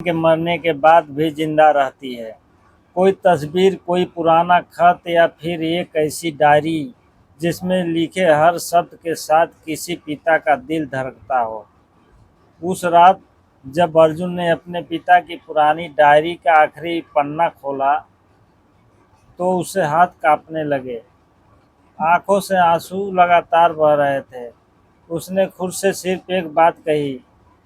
के मरने के बाद भी जिंदा रहती है। कोई तस्वीर, कोई पुराना खत या फिर एक ऐसी डायरी जिसमें लिखे हर शब्द के साथ किसी पिता का दिल धड़कता हो। उस रात जब अर्जुन ने अपने पिता की पुरानी डायरी का आखिरी पन्ना खोला तो उसे हाथ कांपने लगे। आंखों से आंसू लगातार बह रहे थे। उसने खुद से सिर्फ एक बात कही,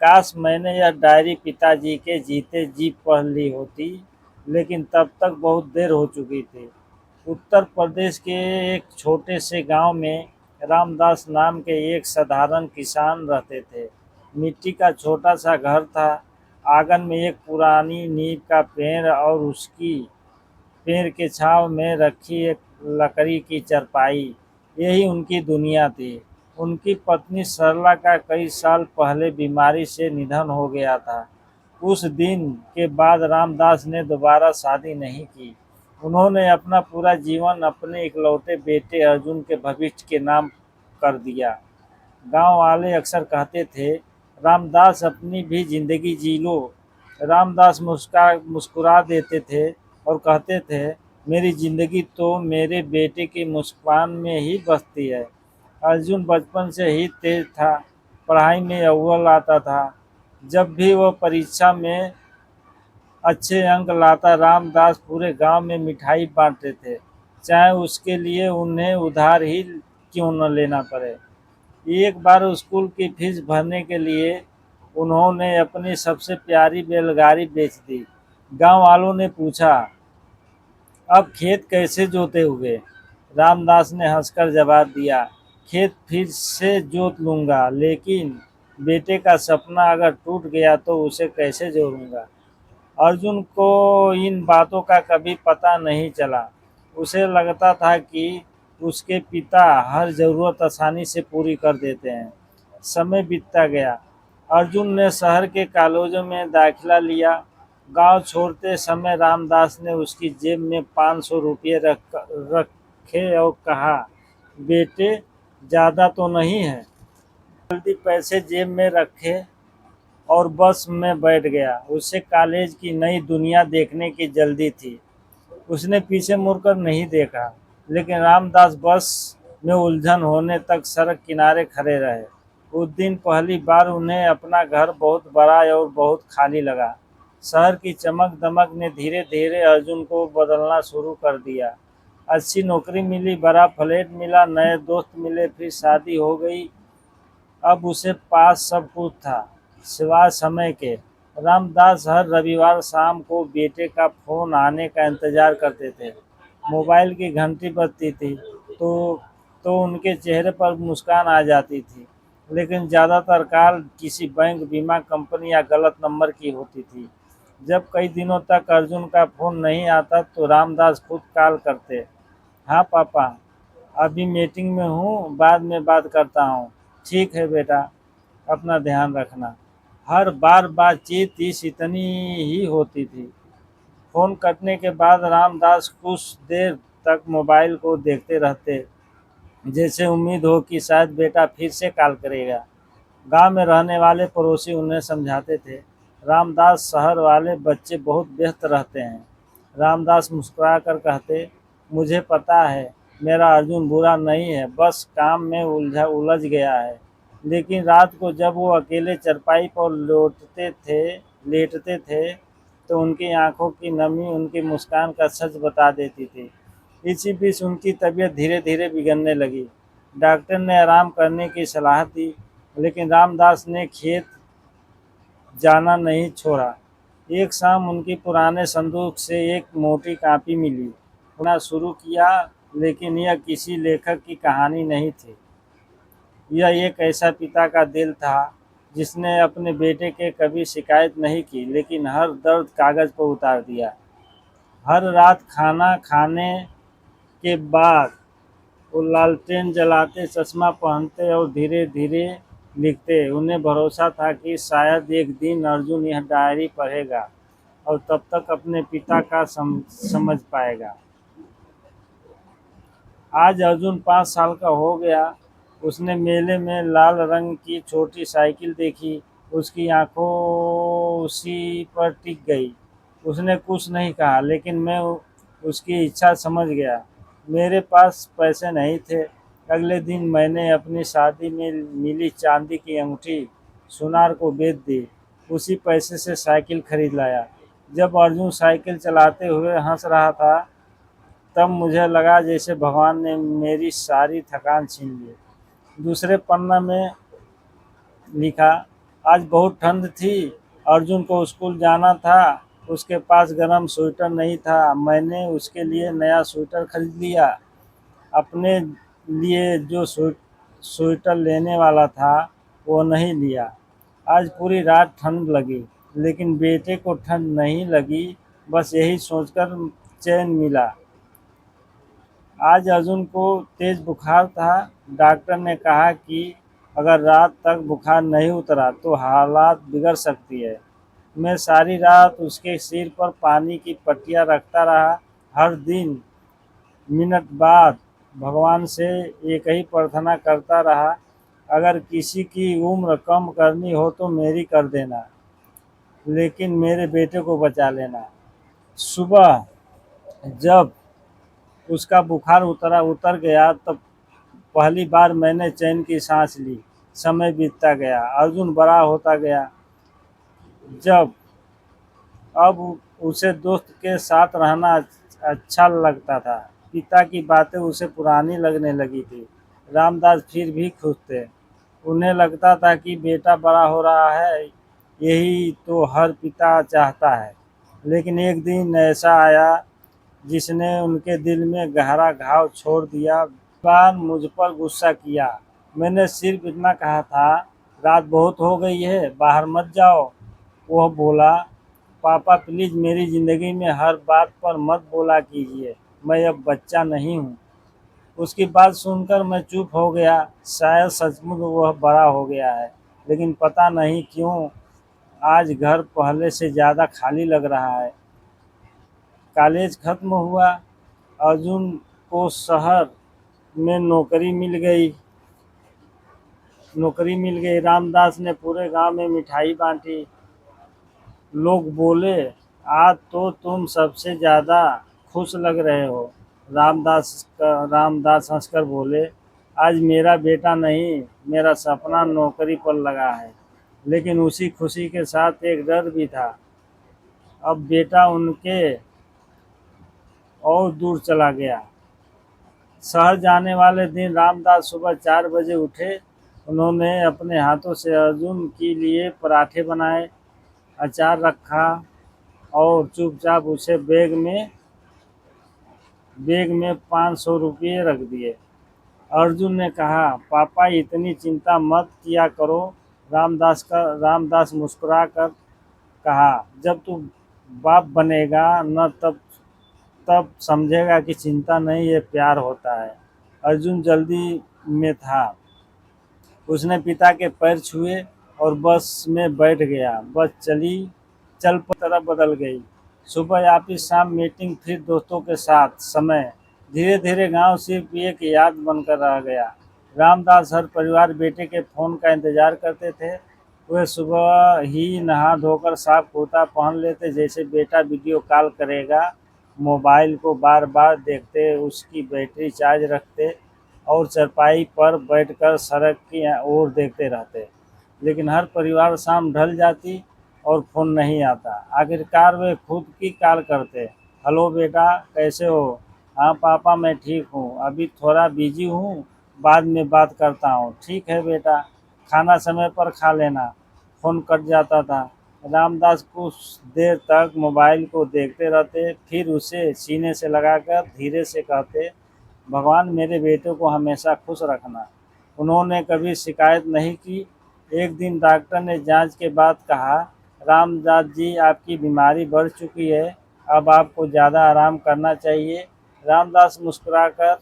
काश मैंने यह डायरी पिताजी के जीते जी पढ़ ली होती, लेकिन तब तक बहुत देर हो चुकी थी। उत्तर प्रदेश के एक छोटे से गांव में रामदास नाम के एक साधारण किसान रहते थे। मिट्टी का छोटा सा घर था। आंगन में एक पुरानी नीम का पेड़ और उसकी पेड़ के छांव में रखी एक लकड़ी की चारपाई, यही उनकी दुनिया थी। उनकी पत्नी सरला का कई साल पहले बीमारी से निधन हो गया था। उस दिन के बाद रामदास ने दोबारा शादी नहीं की। उन्होंने अपना पूरा जीवन अपने इकलौते बेटे अर्जुन के भविष्य के नाम कर दिया। गांव वाले अक्सर कहते थे, रामदास अपनी भी जिंदगी जी लो। रामदास मुस्कुरा देते थे और कहते थे, मेरी जिंदगी तो मेरे बेटे की मुस्कान में ही बसती है। अर्जुन बचपन से ही तेज था, पढ़ाई में अव्वल आता था। जब भी वह परीक्षा में अच्छे अंक लाता, रामदास पूरे गांव में मिठाई बांटते थे, चाहे उसके लिए उन्हें उधार ही क्यों न लेना पड़े। एक बार स्कूल की फीस भरने के लिए उन्होंने अपनी सबसे प्यारी बैलगाड़ी बेच दी। गांव वालों ने पूछा, अब खेत कैसे जोते हुए? रामदास ने हंसकर जवाब दिया, खेत फिर से जोत लूंगा, लेकिन बेटे का सपना अगर टूट गया तो उसे कैसे जोड़ूंगा। अर्जुन को इन बातों का कभी पता नहीं चला। उसे लगता था कि उसके पिता हर ज़रूरत आसानी से पूरी कर देते हैं। समय बीतता गया। अर्जुन ने शहर के कॉलेजों में दाखिला लिया। गांव छोड़ते समय रामदास ने उसकी जेब में 500 रुपये रखे और कहा, बेटे ज़्यादा तो नहीं है? जल्दी पैसे जेब में रखे और बस में बैठ गया। उसे कॉलेज की नई दुनिया देखने की जल्दी थी। उसने पीछे मुड़कर नहीं देखा, लेकिन रामदास बस में उलझन होने तक सड़क किनारे खड़े रहे। उस दिन पहली बार उन्हें अपना घर बहुत बड़ा और बहुत खाली लगा। शहर की चमक दमक ने धीरे धीरे अर्जुन को बदलना शुरू कर दिया। अच्छी नौकरी मिली, बड़ा फ्लैट मिला, नए दोस्त मिले, फिर शादी हो गई। अब उसे पास सब कुछ था, सिवाय समय के। रामदास हर रविवार शाम को बेटे का फ़ोन आने का इंतज़ार करते थे। मोबाइल की घंटी बजती थी तो उनके चेहरे पर मुस्कान आ जाती थी, लेकिन ज़्यादातर कॉल किसी बैंक, बीमा कंपनी या गलत नंबर की होती थी। जब कई दिनों तक अर्जुन का फ़ोन नहीं आता तो रामदास खुद कॉल करते, हाँ पापा, अभी मीटिंग में हूँ, बाद में बात करता हूँ। ठीक है बेटा, अपना ध्यान रखना। हर बार बातचीत इस इतनी ही होती थी। फ़ोन कटने के बाद रामदास कुछ देर तक मोबाइल को देखते रहते, जैसे उम्मीद हो कि शायद बेटा फिर से कॉल करेगा। गांव में रहने वाले पड़ोसी उन्हें समझाते थे, रामदास, शहर वाले बच्चे बहुत व्यस्त रहते हैं। रामदास मुस्कुराकर कहते, मुझे पता है, मेरा अर्जुन बुरा नहीं है, बस काम में उलझ गया है। लेकिन रात को जब वो अकेले चारपाई पर लेटते थे तो उनकी आंखों की नमी उनकी मुस्कान का सच बता देती थी। इसी बीच उनकी तबीयत धीरे धीरे बिगड़ने लगी। डॉक्टर ने आराम करने की सलाह दी, लेकिन रामदास ने खेत जाना नहीं छोड़ा। एक शाम उनकी पुराने संदूक से एक मोटी कॉपी मिली। पढ़ना शुरू किया, लेकिन यह किसी लेखक की कहानी नहीं थी। यह एक ऐसा पिता का दिल था जिसने अपने बेटे के कभी शिकायत नहीं की, लेकिन हर दर्द कागज़ पर उतार दिया। हर रात खाना खाने के बाद वो लालटेन जलाते, चश्मा पहनते और धीरे धीरे लिखते। उन्हें भरोसा था कि शायद एक दिन अर्जुन यह डायरी पढ़ेगा और तब तक अपने पिता का समझ पाएगा। आज अर्जुन 5 साल का हो गया। उसने मेले में लाल रंग की छोटी साइकिल देखी, उसकी आंखों उसी पर टिक गई। उसने कुछ नहीं कहा, लेकिन मैं उसकी इच्छा समझ गया। मेरे पास पैसे नहीं थे। अगले दिन मैंने अपनी शादी में मिली चांदी की अंगूठी सुनार को बेच दी। उसी पैसे से साइकिल खरीद लाया। जब अर्जुन साइकिल चलाते हुए हंस रहा था, तब मुझे लगा जैसे भगवान ने मेरी सारी थकान छीन ली। दूसरे पन्ना में लिखा, आज बहुत ठंड थी। अर्जुन को स्कूल जाना था। उसके पास गर्म स्वेटर नहीं था। मैंने उसके लिए नया स्वेटर खरीद लिया। अपने लिए जो स्वेटर लेने वाला था वो नहीं लिया। आज पूरी रात ठंड लगी, लेकिन बेटे को ठंड नहीं लगी। बस यही सोचकर चैन मिला। आज अर्जुन को तेज बुखार था। डॉक्टर ने कहा कि अगर रात तक बुखार नहीं उतरा तो हालात बिगड़ सकती है। मैं सारी रात उसके सिर पर पानी की पट्टियाँ रखता रहा। हर दिन मिनट बाद भगवान से एक ही प्रार्थना करता रहा, अगर किसी की उम्र कम करनी हो तो मेरी कर देना, लेकिन मेरे बेटे को बचा लेना। सुबह जब उसका बुखार उतर गया तब पहली बार मैंने चैन की सांस ली। समय बीतता गया, अर्जुन बड़ा होता गया। जब अब उसे दोस्त के साथ रहना अच्छा लगता था। पिता की बातें उसे पुरानी लगने लगी थी। रामदास फिर भी खुश थे। उन्हें लगता था कि बेटा बड़ा हो रहा है, यही तो हर पिता चाहता है। लेकिन एक दिन ऐसा आया जिसने उनके दिल में गहरा घाव छोड़ दिया। बार मुझ पर गुस्सा किया। मैंने सिर्फ इतना कहा था, रात बहुत हो गई है, बाहर मत जाओ। वह बोला, पापा प्लीज मेरी ज़िंदगी में हर बात पर मत बोला कीजिए, मैं अब बच्चा नहीं हूँ। उसकी बात सुनकर मैं चुप हो गया। शायद सचमुच वह बड़ा हो गया है, लेकिन पता नहीं क्यों आज घर पहले से ज़्यादा खाली लग रहा है। कॉलेज खत्म हुआ। अर्जुन को शहर में नौकरी मिल गई। रामदास ने पूरे गांव में मिठाई बांटी। लोग बोले, आज तो तुम सबसे ज़्यादा खुश लग रहे हो। रामदास हंसकर बोले, आज मेरा बेटा नहीं, मेरा सपना नौकरी पर लगा है। लेकिन उसी खुशी के साथ एक डर भी था। अब बेटा उनके और दूर चला गया। शहर जाने वाले दिन रामदास सुबह 4 बजे उठे। उन्होंने अपने हाथों से अर्जुन के लिए पराठे बनाए, अचार रखा और चुपचाप उसे बैग में 500 रुपये रख दिए। अर्जुन ने कहा, पापा इतनी चिंता मत किया करो। रामदास मुस्कुरा कर कहा, जब तू बाप बनेगा न तब तब समझेगा कि चिंता नहीं ये प्यार होता है। अर्जुन जल्दी में था। उसने पिता के पैर छुए और बस में बैठ गया। बस चल तरफ बदल गई। सुबह ऑफिस, शाम मीटिंग, फिर दोस्तों के साथ समय। धीरे धीरे गांव सिर्फ एक याद बनकर रह गया। रामदास हर परिवार बेटे के फ़ोन का इंतज़ार करते थे। वे सुबह ही नहा धोकर साफ कुर्ता पहन लेते, जैसे बेटा वीडियो कॉल करेगा। मोबाइल को बार बार देखते, उसकी बैटरी चार्ज रखते और चारपाई पर बैठकर सड़क की ओर देखते रहते। लेकिन हर परिवार शाम ढल जाती और फ़ोन नहीं आता। आखिरकार वे खुद की कॉल करते, हेलो बेटा, कैसे हो? हाँ पापा, मैं ठीक हूँ, अभी थोड़ा बिजी हूँ, बाद में बात करता हूँ। ठीक है बेटा, खाना समय पर खा लेना। फ़ोन कट जाता था। रामदास कुछ देर तक मोबाइल को देखते रहते, फिर उसे सीने से लगाकर धीरे से कहते, भगवान मेरे बेटे को हमेशा खुश रखना। उन्होंने कभी शिकायत नहीं की। एक दिन डॉक्टर ने जांच के बाद कहा, रामदास जी, आपकी बीमारी बढ़ चुकी है, अब आपको ज़्यादा आराम करना चाहिए। रामदास मुस्कुराकर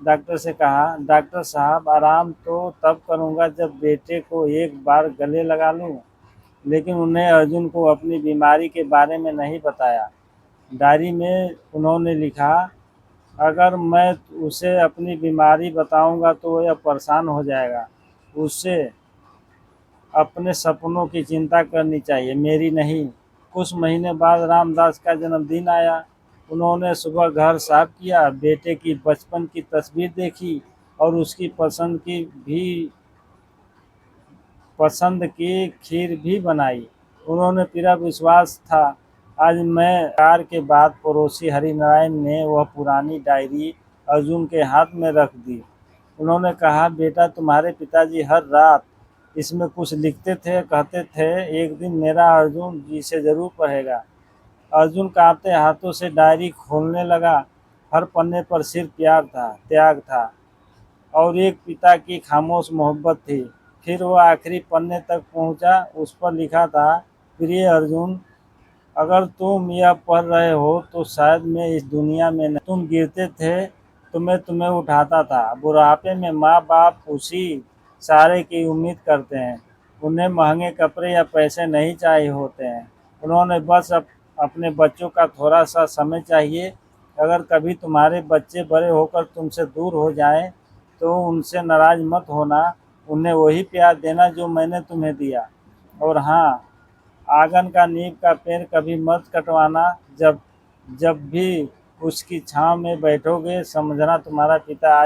डॉक्टर से कहा, डॉक्टर साहब, आराम तो तब करूँगा जब बेटे को एक बार गले लगा लूँ। लेकिन उन्हें अर्जुन को अपनी बीमारी के बारे में नहीं बताया। डायरी में उन्होंने लिखा, अगर मैं उसे अपनी बीमारी बताऊंगा तो वह परेशान हो जाएगा। उसे अपने सपनों की चिंता करनी चाहिए, मेरी नहीं। कुछ महीने बाद रामदास का जन्मदिन आया। उन्होंने सुबह घर साफ किया, बेटे की बचपन की तस्वीर देखी और उसकी पसंद की खीर भी बनाई। उन्होंने पूरा विश्वास था। आज मैं कार के बाद पड़ोसी हरिनारायण ने वह पुरानी डायरी अर्जुन के हाथ में रख दी। उन्होंने कहा, बेटा, तुम्हारे पिताजी हर रात इसमें कुछ लिखते थे, कहते थे एक दिन मेरा अर्जुन जी से जरूर पढ़ेगा। अर्जुन कांपते हाथों से डायरी खोलने लगा। हर पन्ने पर सिर्फ प्यार था, त्याग था और एक पिता की खामोश मोहब्बत थी। फिर वो आखिरी पन्ने तक पहुंचा। उस पर लिखा था, प्रिय अर्जुन, अगर तुम यह पढ़ रहे हो तो शायद मैं इस दुनिया में नहीं। तुम गिरते थे तो मैं तुम्हें उठाता था। बुढ़ापे में माँ बाप उसी सहारे की उम्मीद करते हैं। उन्हें महंगे कपड़े या पैसे नहीं चाहिए होते हैं, उन्होंने बस अपने बच्चों का थोड़ा सा समय चाहिए। अगर कभी तुम्हारे बच्चे बड़े होकर तुमसे दूर हो जाएं तो उनसे नाराज मत होना। उन्हें वही प्यार देना जो मैंने तुम्हें दिया। और हाँ, आंगन का नीम का पेड़ कभी मत कटवाना। जब जब भी उसकी छांव में बैठोगे समझना तुम्हारा पिता आज